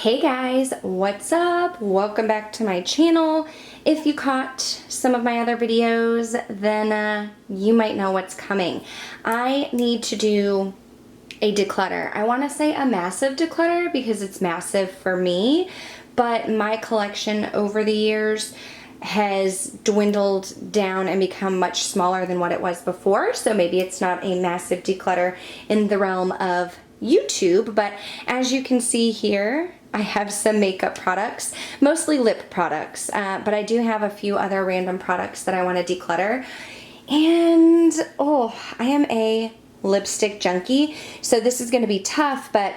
Hey guys, what's up? Welcome back to my channel. If you caught some of my other videos, then you might know what's coming. I need to do a declutter. I want to say a massive declutter because it's massive for me, but my collection over the years has dwindled down and become much smaller than what it was before. So maybe it's not a massive declutter in the realm of YouTube, but as you can see here, I have some makeup products, mostly lip products, but I do have a few other random products that I want to declutter. And I am a lipstick junkie, so this is going to be tough, but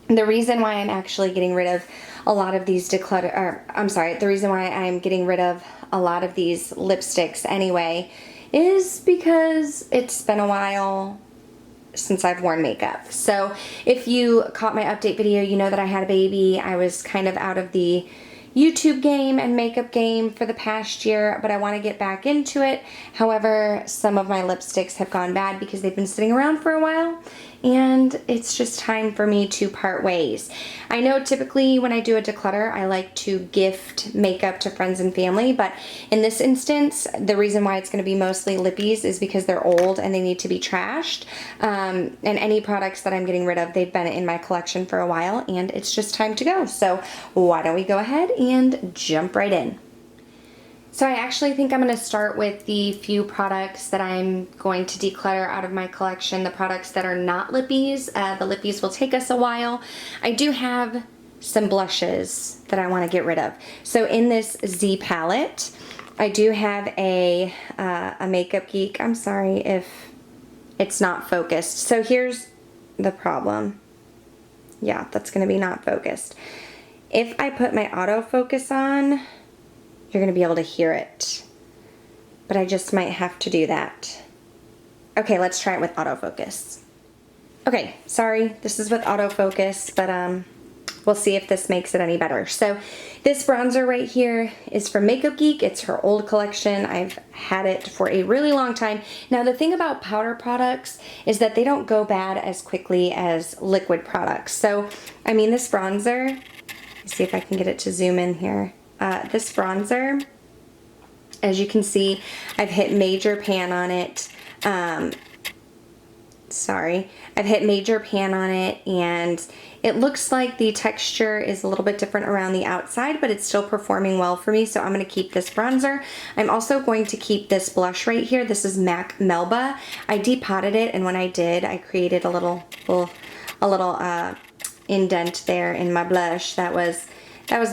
the reason why I'm actually getting rid of a lot of these the reason why I'm getting rid of a lot of these lipsticks anyway is because it's been a while since I've worn makeup. So if you caught my update video, you know that I had a baby. I was kind of out of the YouTube game and makeup game for the past year, but I want to get back into it. However, some of my lipsticks have gone bad because they've been sitting around for a while, and it's just time for me to part ways. I know typically when I do a declutter, I like to gift makeup to friends and family, but in this instance, the reason why it's going to be mostly lippies is because they're old and they need to be trashed. And any products that I'm getting rid of, they've been in my collection for a while, and it's just time to go. So why don't we go ahead and jump right in. So I actually think I'm going to start with the few products that I'm going to declutter out of my collection, the products that are not lippies. The lippies will take us a while. I do have some blushes that I want to get rid of. So in this Z palette, I do have a Makeup Geek. I'm sorry if it's not focused. So here's the problem. Yeah, that's going to be not focused. If I put my autofocus on, you're going to be able to hear it, but I just might have to do that. Okay, let's try it with autofocus. Okay, sorry, this is with autofocus, but we'll see if this makes it any better. So this bronzer right here is from Makeup Geek. It's her old collection. I've had it for a really long time. Now the thing about powder products is that they don't go bad as quickly as liquid products. So, I mean, this bronzer, let's see if I can get it to zoom in here. This bronzer, as you can see, I've hit major pan on it. I've hit major pan on it, and it looks like the texture is a little bit different around the outside, but it's still performing well for me, so I'm going to keep this bronzer. I'm also going to keep this blush right here. This is MAC Melba. I depotted it, and when I did, I created a little indent there in my blush. That was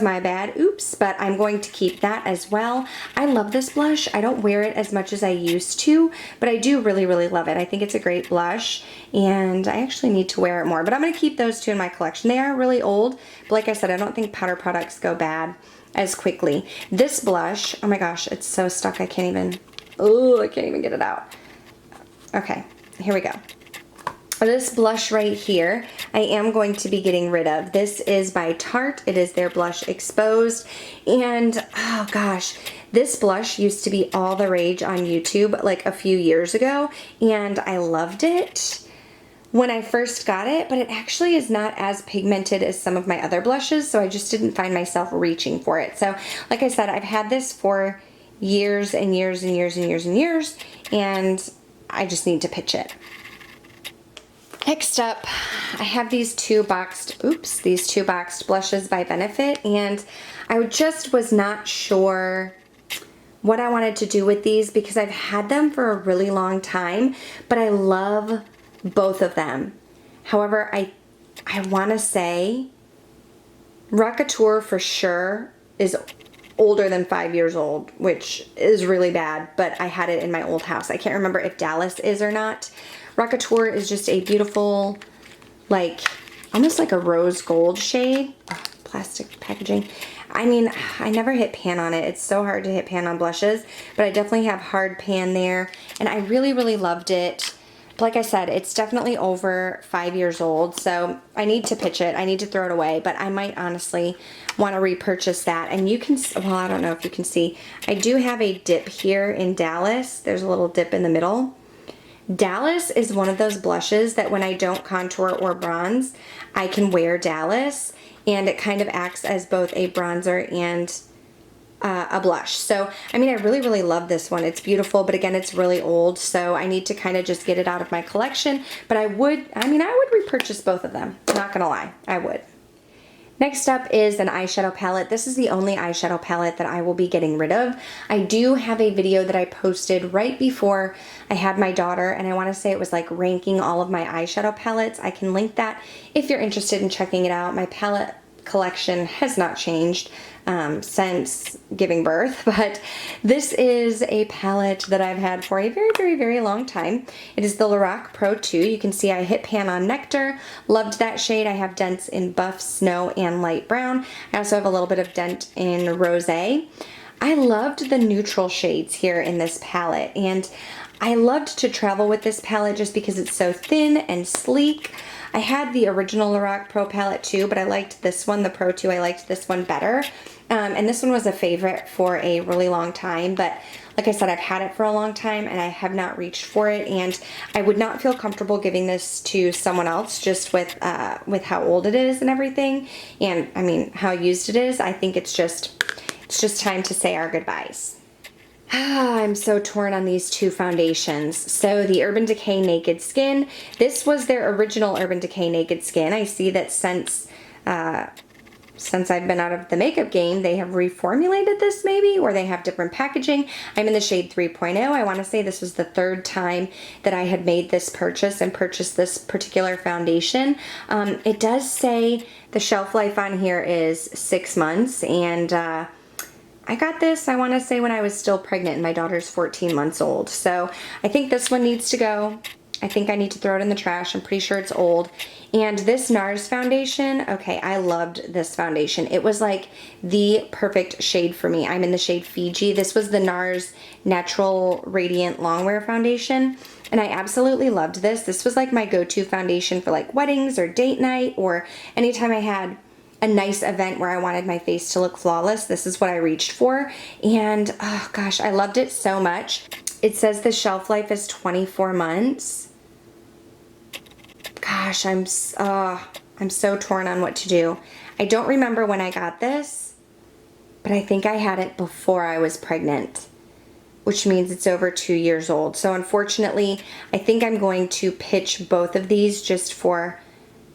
my bad. Oops, but I'm going to keep that as well. I love this blush. I don't wear it as much as I used to, but I do really, really love it. I think it's a great blush, and I actually need to wear it more, but I'm going to keep those two in my collection. They are really old, but like I said, I don't think powder products go bad as quickly. This blush, oh my gosh, it's so stuck. I can't even get it out. Okay, here we go. This blush right here, I am going to be getting rid of. This is by Tarte. It is their Blush Exposed. And, oh gosh, this blush used to be all the rage on YouTube like a few years ago, and I loved it when I first got it, but it actually is not as pigmented as some of my other blushes, so I just didn't find myself reaching for it. So, like I said, I've had this for years and years and years and years and years, and I just need to pitch it. Next up, I have these two boxed blushes by Benefit, and I just was not sure what I wanted to do with these because I've had them for a really long time, but I love both of them. However, I want to say Rockateur for sure is older than 5 years old, which is really bad, but I had it in my old house. I can't remember if Dallas is or not. Rockateur is just a beautiful, like, almost like a rose gold shade. Oh, plastic packaging. I mean, I never hit pan on it. It's so hard to hit pan on blushes, but I definitely have hard pan there, and I really, really loved it. But like I said, it's definitely over 5 years old, so I need to pitch it. I need to throw it away, but I might honestly want to repurchase that. And you can, well, I don't know if you can see, I do have a dip here in Dallas. There's a little dip in the middle. Dallas is one of those blushes that when I don't contour or bronze, I can wear Dallas and it kind of acts as both a bronzer and a blush. So, I mean, I really, really love this one. It's beautiful, but again, it's really old, so I need to kind of just get it out of my collection. But I would repurchase both of them. Not gonna lie, I would. Next up is an eyeshadow palette. This is the only eyeshadow palette that I will be getting rid of. I do have a video that I posted right before I had my daughter, and I want to say it was like ranking all of my eyeshadow palettes. I can link that if you're interested in checking it out. My palette collection has not changed since giving birth, but this is a palette that I've had for a very, very, very long time. It is the Lorac Pro 2. You can see I hit pan on Nectar. Loved that shade. I have dents in Buff, Snow, and Light Brown. I also have a little bit of dent in Rosé. I loved the neutral shades here in this palette, and I loved to travel with this palette just because it's so thin and sleek. I had the original Lorac Pro palette too, but I liked this one, the Pro 2, I liked this one better. And this one was a favorite for a really long time, but like I said, I've had it for a long time and I have not reached for it, and I would not feel comfortable giving this to someone else just with how old it is and everything, and I mean how used it is. I think it's just time to say our goodbyes. I'm so torn on these two foundations. So the Urban Decay Naked Skin, this was their original Urban Decay Naked Skin. I see that since I've been out of the makeup game, they have reformulated this maybe, or they have different packaging. I'm in the shade 3.0. I want to say this was the third time that I had made this purchase and purchased this particular foundation. It does say the shelf life on here is 6 months, and I got this, I want to say, when I was still pregnant and my daughter's 14 months old. So I think this one needs to go. I think I need to throw it in the trash. I'm pretty sure it's old. And this NARS foundation, okay, I loved this foundation. It was like the perfect shade for me. I'm in the shade Fiji. This was the NARS Natural Radiant Longwear Foundation, and I absolutely loved this. This was like my go-to foundation for like weddings or date night, or anytime I had a nice event where I wanted my face to look flawless. This is what I reached for, and oh gosh, I loved it so much. It says the shelf life is 24 months. Gosh, I'm so torn on what to do. I don't remember when I got this, but I think I had it before I was pregnant, which means it's over 2 years old. So unfortunately, I think I'm going to pitch both of these just for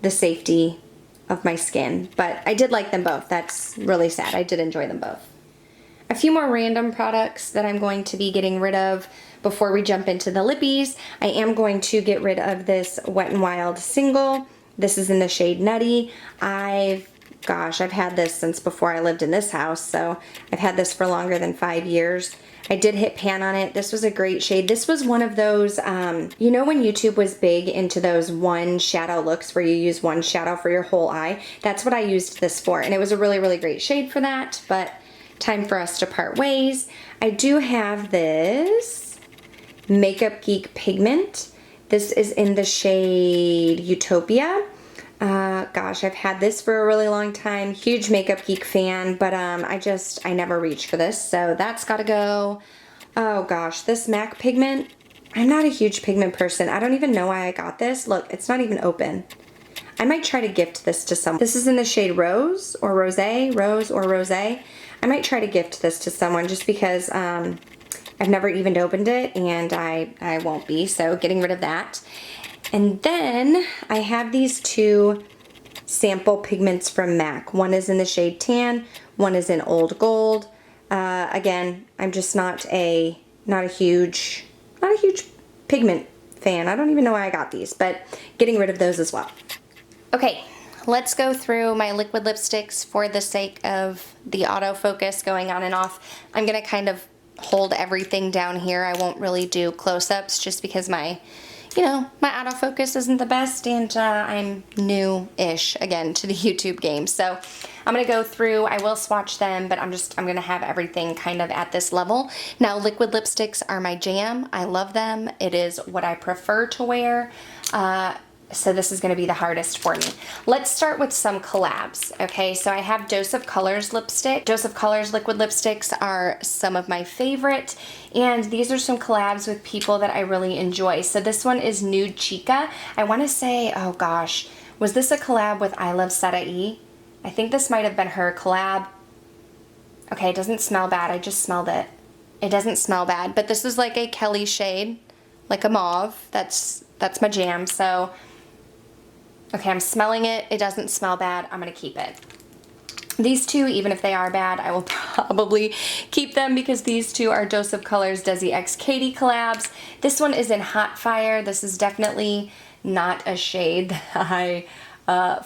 the safety of my skin, but I did like them both. That's really sad. I did enjoy them both. A few more random products that I'm going to be getting rid of before we jump into the lippies. I am going to get rid of this Wet n Wild single. This is in the shade Nutty. I've had this since before I lived in this house, so I've had this for longer than 5 years. I did hit pan on it. This was a great shade. This was one of those, you know when YouTube was big into those one shadow looks where you use one shadow for your whole eye? That's what I used this for, and it was a really, really great shade for that, but time for us to part ways. I do have this Makeup Geek Pigment. This is in the shade Utopia. Gosh, I've had this for a really long time. Huge Makeup Geek fan, but I never reached for this, so that's gotta go. Oh gosh, this MAC pigment. I'm not a huge pigment person. I don't even know why I got this. Look, it's not even open. I might try to gift this to someone. This is in the shade Rose or Rosé, Rose or Rosé. I might try to gift this to someone just because I've never even opened it, and I won't be, so getting rid of that. And then I have these two sample pigments from MAC. One is in the shade Tan, one is in Old Gold. Again, I'm just not a huge pigment fan. I don't even know why I got these, but getting rid of those as well. Okay, let's go through my liquid lipsticks for the sake of the autofocus going on and off. I'm gonna kind of hold everything down here. I won't really do close-ups just because my autofocus isn't the best, and I'm new-ish again to the YouTube game. So I'm gonna go through, I will swatch them, but I'm gonna have everything kind of at this level. Now, liquid lipsticks are my jam. I love them. It is what I prefer to wear. So this is going to be the hardest for me. Let's start with some collabs, okay? So I have Dose of Colors lipstick. Dose of Colors liquid lipsticks are some of my favorite, and these are some collabs with people that I really enjoy. So this one is Nude Chica. I want to say, oh gosh, was this a collab with I Love Sarai? I think this might have been her collab. Okay, it doesn't smell bad. I just smelled it. It doesn't smell bad, but this is like a Kelly shade, like a mauve. That's my jam. So, okay, I'm smelling it. It doesn't smell bad. I'm gonna keep it. These two, even if they are bad, I will probably keep them because these two are Dose of Colors Desi X Katie collabs. This one is in Hot Fire. This is definitely not a shade that I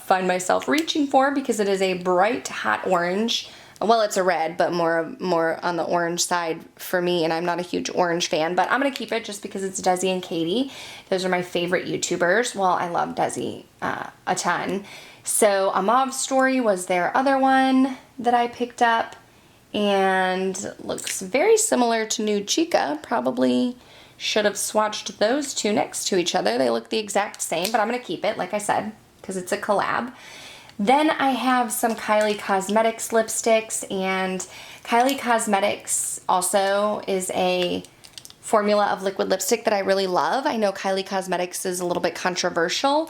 find myself reaching for because it is a bright hot orange. Well, it's a red, but more on the orange side for me, and I'm not a huge orange fan, but I'm going to keep it just because it's Desi and Katie. Those are my favorite YouTubers. Well, I love Desi a ton. So A Mauve Story was their other one that I picked up, and looks very similar to Nude Chica. Probably should have swatched those two next to each other. They look the exact same, but I'm going to keep it, like I said, because it's a collab. Then I have some Kylie Cosmetics lipsticks, and Kylie Cosmetics also is a formula of liquid lipstick that I really love. I know Kylie Cosmetics is a little bit controversial.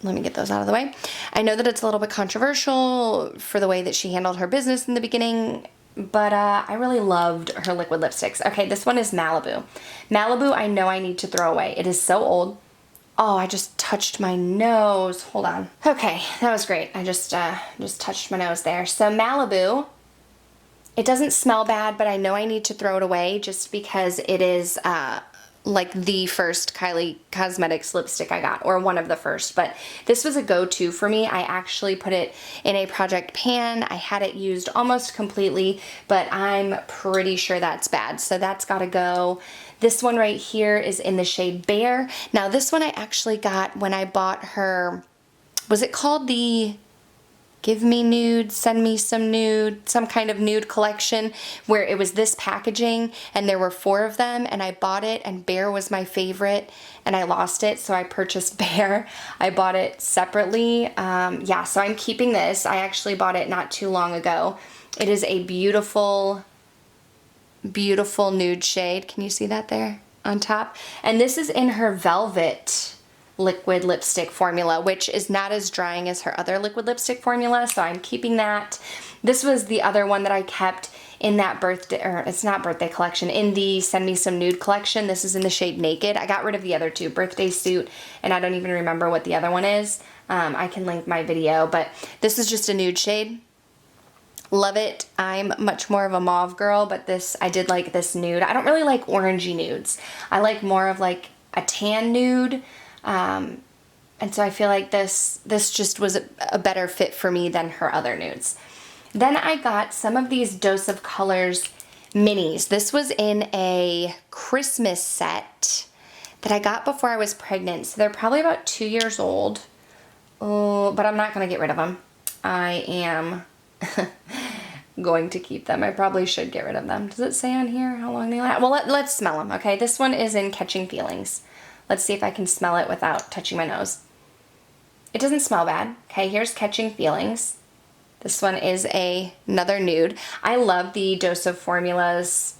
Let me get those out of the way. I know that it's a little bit controversial for the way that she handled her business in the beginning, but I really loved her liquid lipsticks. Okay, this one is Malibu. Malibu, I know I need to throw away. It is so old. Oh, I just touched my nose. Hold on. Okay, that was great. I just touched my nose there. So Malibu, it doesn't smell bad, but I know I need to throw it away just because it is like the first Kylie Cosmetics lipstick I got, or one of the first, but this was a go-to for me. I actually put it in a project pan. I had it used almost completely, but I'm pretty sure that's bad, so that's gotta go. This one right here is in the shade Bear. Now this one I actually got when I bought her, was it called the Give Me Nude, Send Me Some Nude, some kind of nude collection, where it was this packaging and there were 4 of them, and I bought it, and Bear was my favorite, and I lost it, so I purchased Bear. I bought it separately. Yeah, so I'm keeping this. I actually bought it not too long ago. It is a beautiful, beautiful nude shade. Can you see that there on top? And this is in her Velvet liquid lipstick formula, which is not as drying as her other liquid lipstick formula, so I'm keeping that. This was the other one that I kept in that birthday, or it's not birthday collection, in the Send Me Some Nude collection. This is in the shade Naked. I got rid of the other two, Birthday Suit, and I don't even remember what the other one is. I can link my video, but this is just a nude shade. Love it. I'm much more of a mauve girl, but this, I did like this nude. I don't really like orangey nudes. I like more of like a tan nude. And so I feel like this just was a better fit for me than her other nudes. Then I got some of these Dose of Colors minis. This was in a Christmas set that I got before I was pregnant. So they're probably about 2 years old. Oh, but I'm not going to get rid of them. I am going to keep them. I probably should get rid of them. Does it say on here how long they last? Well, let's smell them, okay? This one is in Catching Feelings. Let's see if I can smell it without touching my nose. It doesn't smell bad. Okay, here's Catching Feelings. This one is another nude. I love the Dose of Formulas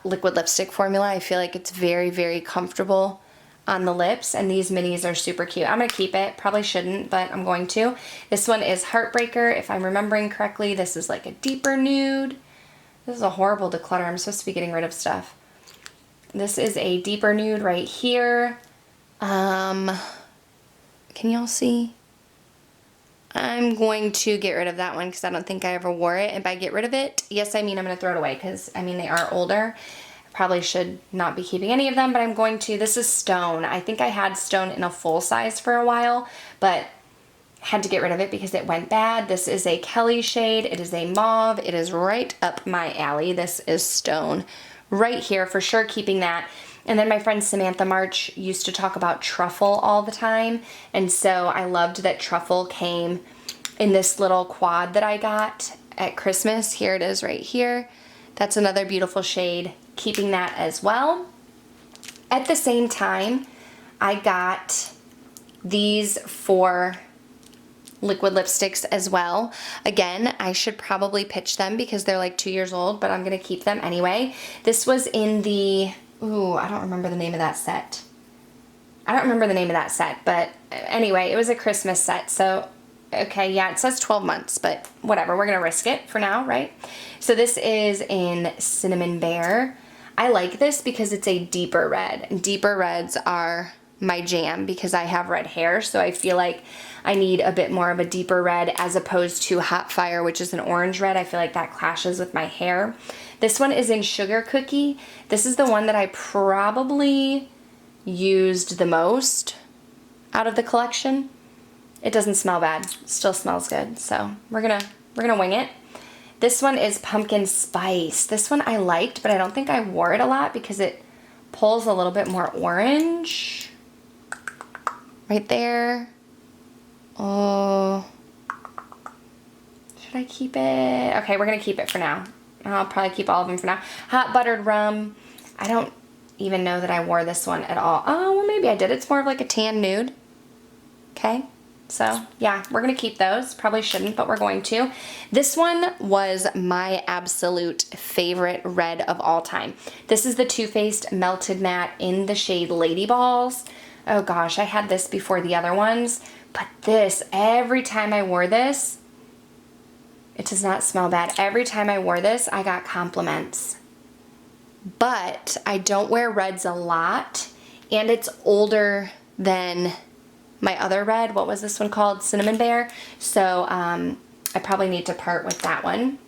liquid lipstick formula. I feel like it's very, very comfortable on the lips, and these minis are super cute. I'm going to keep it. Probably shouldn't, but I'm going to. This one is Heartbreaker. If I'm remembering correctly, this is like a deeper nude. This is a horrible declutter. I'm supposed to be getting rid of stuff. This is a deeper nude right here. Can y'all see? I'm going to get rid of that one because I don't think I ever wore it. And by get rid of it, yes, I mean I'm going to throw it away because, I mean, they are older. I probably should not be keeping any of them, but I'm going to. This is Stone. I think I had Stone in a full size for a while, but had to get rid of it because it went bad. This is a Kelly shade. It is a mauve. It is right up my alley. This is Stone. Right here, for sure keeping that. And then my friend Samantha March used to talk about Truffle all the time, and so I loved that Truffle came in this little quad that I got at Christmas. Here it is right here. That's another beautiful shade, keeping that as well. At the same time, I got these 4 liquid lipsticks as well. Again, I should probably pitch them because they're like 2 years old, but I'm gonna keep them anyway. This was in the, ooh, I don't remember the name of that set. I don't remember the name of that set, but anyway, it was a Christmas set, so Okay, yeah, it says 12 months, but whatever. We're going to risk it for now, right? So this is in Cinnamon Bear. I like this because it's a deeper red. And deeper reds are my jam because I have red hair, so I feel like I need a bit more of a deeper red as opposed to Hot Fire, which is an orange red. I feel like that clashes with my hair. This one is in Sugar Cookie. This is the one that I probably used the most out of the collection. It doesn't smell bad. It still smells good. So we're gonna wing it. This one is Pumpkin Spice. This one I liked, but I don't think I wore it a lot because it pulls a little bit more orange. Right there. Oh. Should I keep it? Okay, we're gonna keep it for now. I'll probably keep all of them for now. Hot Buttered Rum. I don't even know that I wore this one at all. Oh, well maybe I did. It's more of like a tan nude. Okay. So yeah, we're gonna keep those. Probably shouldn't, but we're going to. This one was my absolute favorite red of all time. This is the Too Faced Melted Matte in the shade Lady Balls. Oh gosh, I had this before the other ones, but this, every time I wore this, it does not smell bad. Every time I wore this, I got compliments. But I don't wear reds a lot, and it's older than my other red. What was this one called? Cinnamon Bear. So I probably need to part with that one.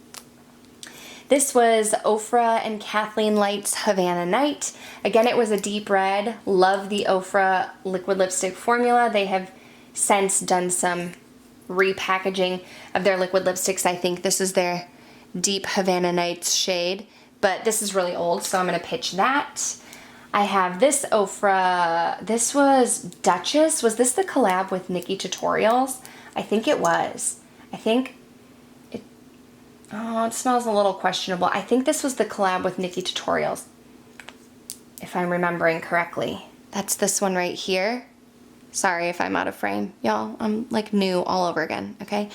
This was Ofra and Kathleen Light's Havana Night. Again, it was a deep red. Love the Ofra liquid lipstick formula. They have since done some repackaging of their liquid lipsticks. I think this is their deep Havana Nights shade, but this is really old, so I'm gonna pitch that. I have this Ofra, this was Duchess. Was this the collab with Nikki Tutorials? I think it was. I think it, oh, it smells a little questionable. I think this was the collab with Nikki Tutorials, if I'm remembering correctly. That's this one right here. Sorry if I'm out of frame. Y'all, I'm like new all over again, okay?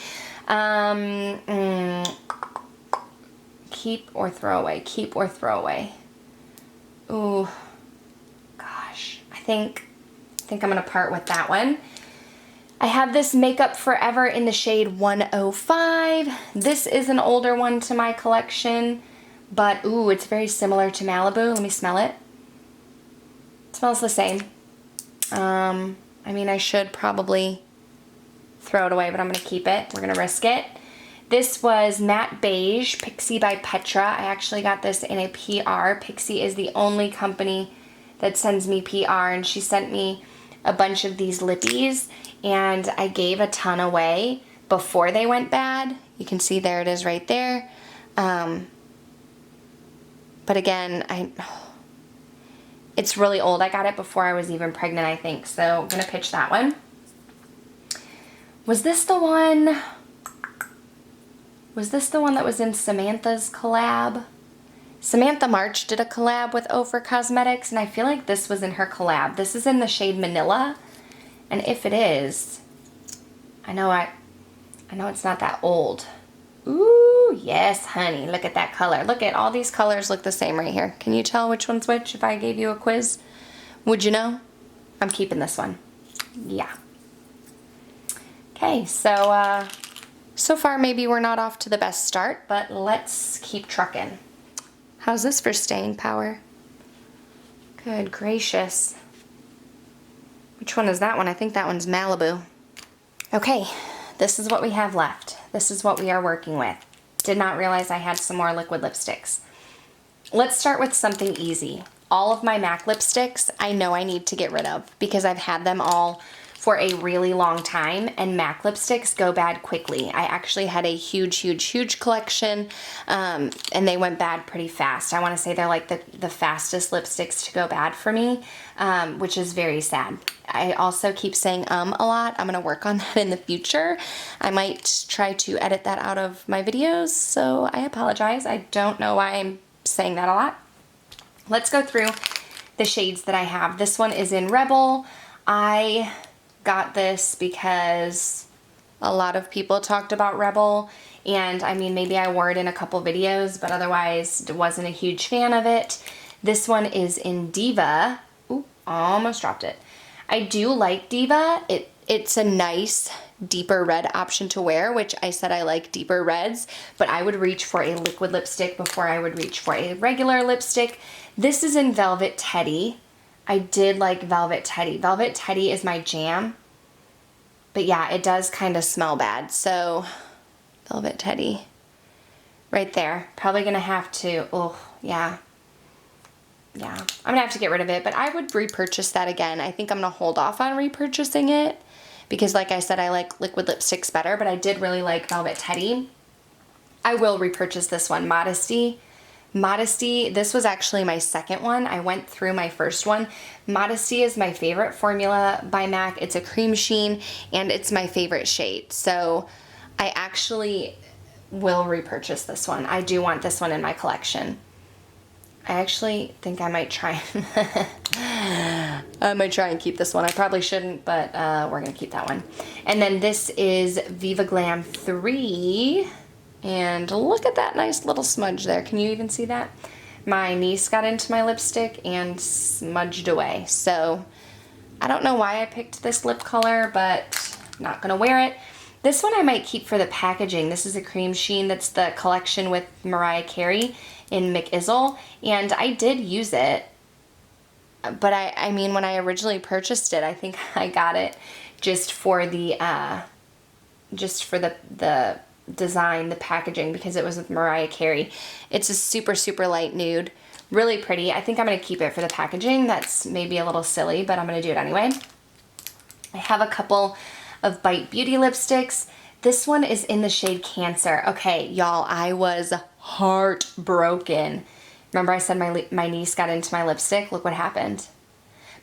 Keep or throw away, keep or throw away. Ooh. I think I'm gonna part with that one. I have this Makeup Forever in the shade 105. This is an older one to my collection, but ooh, it's very similar to Malibu. Let me smell it. It smells the same. I mean, I should probably throw it away, but I'm gonna keep it. We're gonna risk it. This was Matte Beige, Pixie by Petra. I actually got this in a PR. Pixie is the only company that sends me PR, and she sent me a bunch of these lippies, and I gave a ton away before they went bad. You can see there it is right there. But again, it's really old. I got it before I was even pregnant, I think, so I'm gonna pitch that one. Was this the one? Was this the one that was in Samantha's collab? Samantha March did a collab with Ofra Cosmetics, and I feel like this was in her collab. This is in the shade Manila, and if it is, I know it's not that old. Ooh, yes, honey. Look at that color. Look at all these colors look the same right here. Can you tell which one's which if I gave you a quiz? Would you know? I'm keeping this one. Yeah. Okay, so so far maybe we're not off to the best start, but let's keep trucking. How's this for staying power? Good gracious. Which one is that one? I think that one's Malibu. Okay, this is what we have left. This is what we are working with. Did not realize I had some more liquid lipsticks. Let's start with something easy. All of my MAC lipsticks I know I need to get rid of because I've had them all for a really long time, and MAC lipsticks go bad quickly. I actually had a huge collection, and they went bad pretty fast. I want to say they're like the fastest lipsticks to go bad for me, which is very sad. I also keep saying a lot. I'm gonna work on that in the future. I might try to edit that out of my videos, so I apologize. I don't know why I'm saying that a lot. Let's go through the shades that I have. This one is in Rebel. I got this because a lot of people talked about Rebel, and I mean, maybe I wore it in a couple videos, but otherwise wasn't a huge fan of it. This one is in Diva. Ooh, almost dropped it. I do like Diva. It's a nice deeper red option to wear, which I said I like deeper reds, but I would reach for a liquid lipstick before I would reach for a regular lipstick. This is in Velvet Teddy. I did like Velvet Teddy. Velvet Teddy is my jam. But yeah, it does kind of smell bad. So, Velvet Teddy. Right there. Probably going to have to, oh, yeah. Yeah, I'm going to have to get rid of it. But I would repurchase that again. I think I'm going to hold off on repurchasing it. Because like I said, I like liquid lipsticks better. But I did really like Velvet Teddy. I will repurchase this one. Modesty. Modesty, this was actually my second one. I went through my first one. Modesty is my favorite formula by MAC. It's a cream sheen and it's my favorite shade. So I actually will repurchase this one. I do want this one in my collection. I actually think I might try. I might try and keep this one. I probably shouldn't, but we're going to keep that one. And then this is Viva Glam 3. And look at that nice little smudge there. Can you even see that? My niece got into my lipstick and smudged away. So I don't know why I picked this lip color, but not gonna wear it. This one I might keep for the packaging. This is a cream sheen. That's the collection with Mariah Carey in McIzzle. And I did use it. But I mean, when I originally purchased it, I think I got it just for the design, the packaging, because it was with Mariah Carey. It's a super, super light nude. Really pretty. I think I'm going to keep it for the packaging. That's maybe a little silly, but I'm going to do it anyway. I have a couple of Bite Beauty lipsticks. This one is in the shade Cancer. Okay, y'all, I was heartbroken. Remember I said my niece got into my lipstick? Look what happened.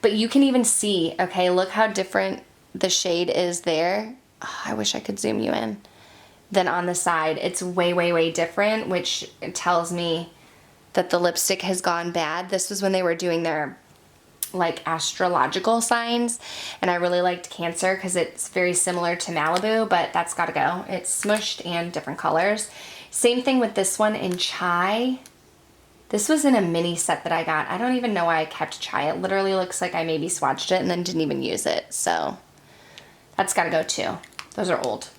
But you can even see, okay, look how different the shade is there. Oh, I wish I could zoom you in. Than on the side. It's way, way, way different, which tells me that the lipstick has gone bad. This was when they were doing their like astrological signs, and I really liked Cancer because it's very similar to Malibu, but that's got to go. It's smushed and different colors. Same thing with this one in Chai. This was in a mini set that I got. I don't even know why I kept Chai. It literally looks like I maybe swatched it and then didn't even use it. So that's got to go too. Those are old.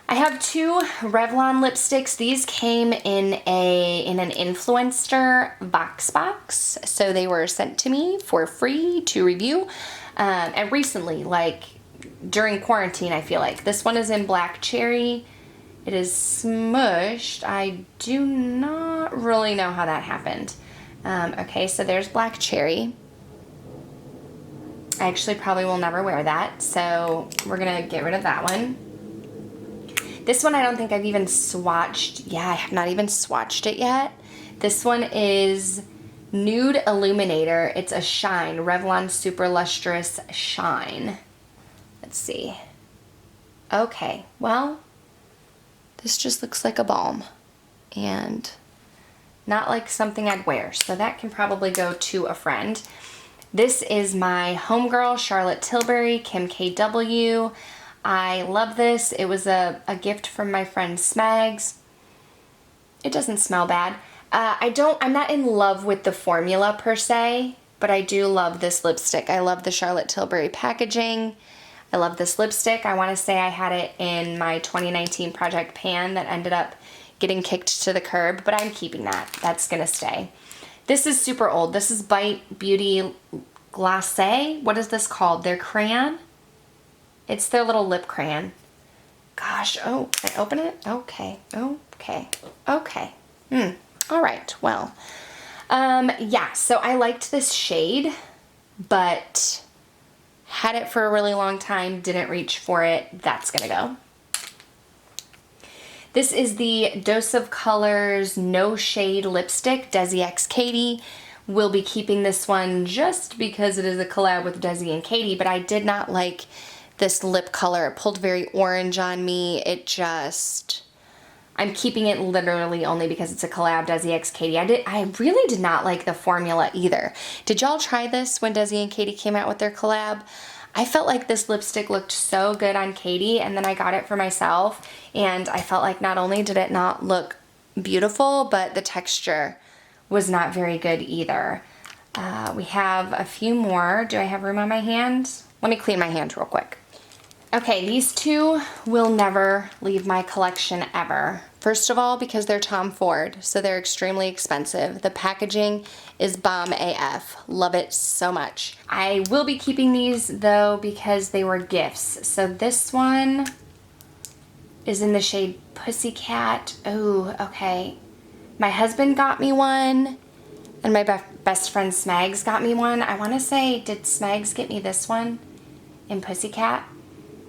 I have two Revlon lipsticks. These came in an Influenster box, so they were sent to me for free to review. And recently, like during quarantine, I feel like. This one is in Black Cherry. It is smushed. I do not really know how that happened. Okay, so there's Black Cherry. I actually probably will never wear that, so we're gonna get rid of that one. This one I don't think I've even swatched. Yeah, I have not even swatched it yet. This one is Nude Illuminator. It's a Shine, Revlon Super Lustrous Shine. Let's see. Okay, well, this just looks like a balm and not like something I'd wear. So that can probably go to a friend. This is my homegirl, Charlotte Tilbury, Kim KW. I love this. It was a gift from my friend Smags. It doesn't smell bad. I'm not in love with the formula per se, but I do love this lipstick. I love the Charlotte Tilbury packaging. I love this lipstick. I want to say I had it in my 2019 Project Pan that ended up getting kicked to the curb, but I'm keeping that. That's going to stay. This is super old. This is Bite Beauty Glacé. What is this called? Their crayon? It's their little lip crayon. Gosh, oh, can I open it? Okay, okay, okay. All right, well. Yeah, so I liked this shade, but had it for a really long time, didn't reach for it. That's gonna go. This is the Dose of Colors No Shade Lipstick, Desi X Katie. We'll be keeping this one just because it is a collab with Desi and Katie, but I did not like this lip color. It pulled very orange on me. It just, I'm keeping it literally only because it's a collab, Desi X Katie. I really did not like the formula either. Did y'all try this when Desi and Katie came out with their collab? I felt like this lipstick looked so good on Katie, and then I got it for myself, and I felt like not only did it not look beautiful, but the texture was not very good either. We have a few more. Do I have room on my hand? Let me clean my hand real quick. Okay, these two will never leave my collection ever. First of all, because they're Tom Ford, so they're extremely expensive. The packaging is bomb AF. Love it so much. I will be keeping these though because they were gifts. So this one is in the shade Pussycat. Oh, okay. My husband got me one, and my best friend Smags got me one. I want to say, did Smags get me this one in Pussycat?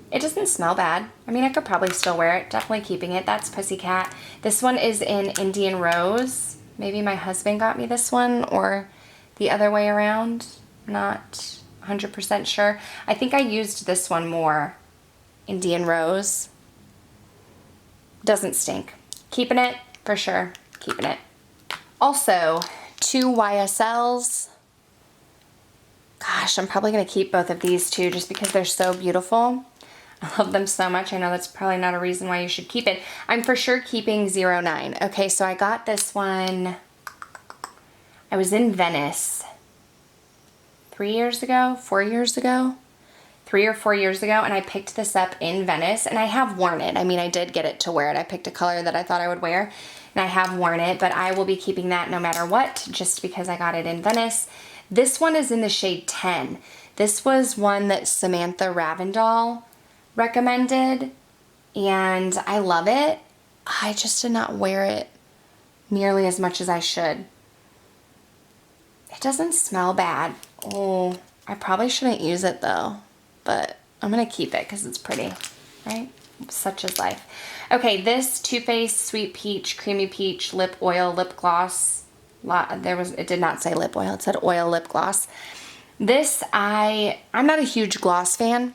It doesn't smell bad. I mean, I could probably still wear it. Definitely keeping it. That's Pussycat. This one is in Indian Rose. Maybe my husband got me this one or the other way around. Not 100% sure. I think I used this one more. Indian Rose. Doesn't stink. Keeping it for sure. Keeping it. Also, 2 YSLs. Gosh, I'm probably going to keep both of these two just because they're so beautiful. I love them so much. I know that's probably not a reason why you should keep it. I'm for sure keeping 09. Okay, so I got this one. I was in Venice 3 years ago, 4 years ago, 3 or 4 years ago, and I picked this up in Venice, and I have worn it. I mean, I did get it to wear it. I picked a color that I thought I would wear, and I have worn it, but I will be keeping that no matter what, just because I got it in Venice. This one is in the shade 10. This was one that Samantha Ravindall recommended, and I love it. I just did not wear it nearly as much as I should. It doesn't smell bad. Oh, I probably shouldn't use it though, but I'm gonna keep it because it's pretty, right? Such is life. Okay, this Too Faced Sweet Peach, Creamy Peach Lip Oil Lip Gloss. It did not say lip oil, it said oil lip gloss. This, I'm not a huge gloss fan.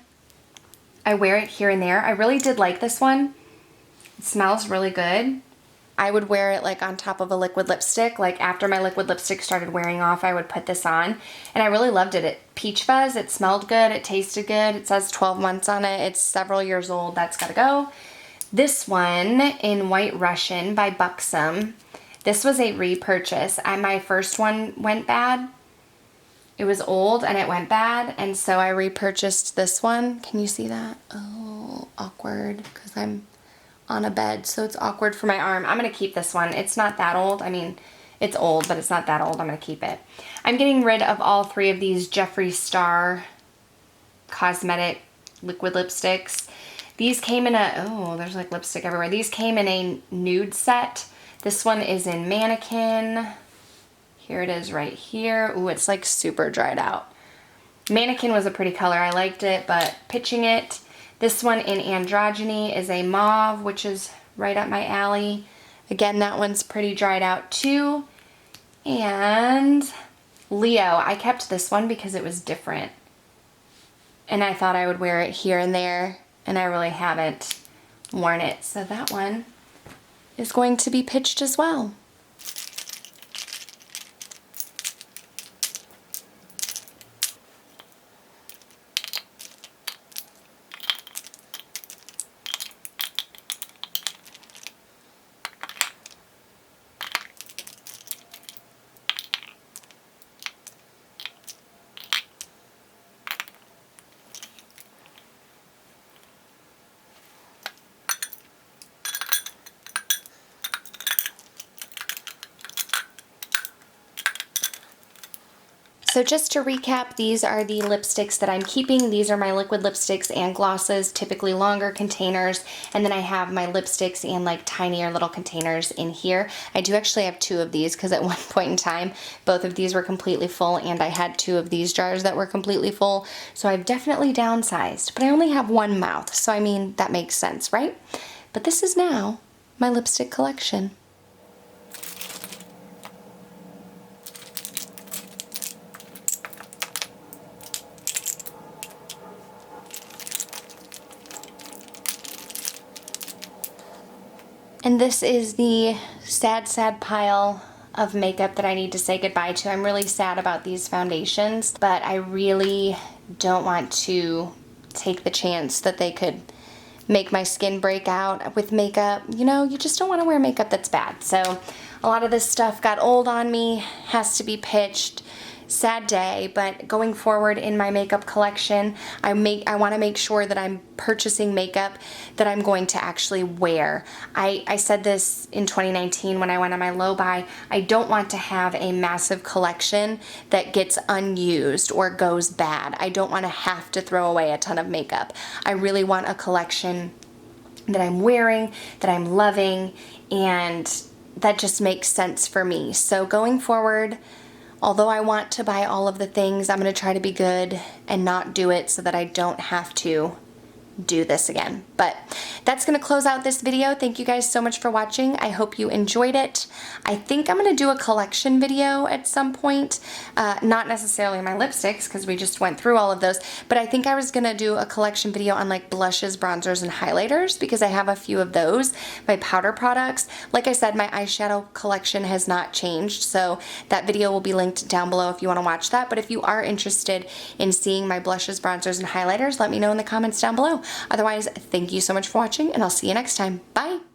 I wear it here and there. I really did like this one. It smells really good. I would wear it like on top of a liquid lipstick. Like after my liquid lipstick started wearing off, I would put this on. And I really loved it. Peach fuzz, it smelled good, it tasted good. It says 12 months on it. It's several years old. That's gotta go. This one in White Russian by Buxom. This was a repurchase. My first one went bad. It was old and it went bad, and so I repurchased this one. Can you see that? Oh, awkward, because I'm on a bed, so it's awkward for my arm. I'm gonna keep this one. It's not that old. I mean, it's old, but it's not that old. I'm gonna keep it. I'm getting rid of all 3 of these Jeffree Star cosmetic liquid lipsticks. These came in a, oh, there's like lipstick everywhere. These came in a nude set. This one is in Mannequin. Here it is right here. Ooh, it's like super dried out. Mannequin was a pretty color. I liked it, but pitching it. This one in Androgyny is a mauve, which is right up my alley. Again, that one's pretty dried out too. And Leo, I kept this one because it was different. And I thought I would wear it here and there, and I really haven't worn it. So that one is going to be pitched as well. So just to recap, these are the lipsticks that I'm keeping. These are my liquid lipsticks and glosses, typically longer containers. And then I have my lipsticks and like tinier little containers in here. I do actually have 2 of these because at one point in time, both of these were completely full, and I had 2 of these jars that were completely full. So I've definitely downsized, but I only have 1 mouth. So I mean, that makes sense, right? But this is now my lipstick collection. And this is the sad, sad pile of makeup that I need to say goodbye to. I'm really sad about these foundations, but I really don't want to take the chance that they could make my skin break out with makeup. You know, you just don't want to wear makeup that's bad. So a lot of this stuff got old on me, has to be pitched. sad day, but going forward in my makeup collection, I want to make sure that I'm purchasing makeup that I'm going to actually wear. I said this in 2019 when I went on my low buy. I don't want to have a massive collection that gets unused or goes bad. I don't want to have to throw away a ton of makeup. I really want a collection that I'm wearing, that I'm loving, and that just makes sense for me. So going forward, although I want to buy all of the things, I'm going to try to be good and not do it so that I don't have to do this again. But that's going to close out this video. Thank you guys so much for watching. I hope you enjoyed it. I think I'm going to do a collection video at some point. Not necessarily my lipsticks, because we just went through all of those, but I think I was going to do a collection video on like blushes, bronzers, and highlighters, because I have a few of those, my powder products. Like I said, my eyeshadow collection has not changed, so that video will be linked down below if you want to watch that. But if you are interested in seeing my blushes, bronzers, and highlighters, let me know in the comments down below. Otherwise, thank you so much for watching, and I'll see you next time. Bye!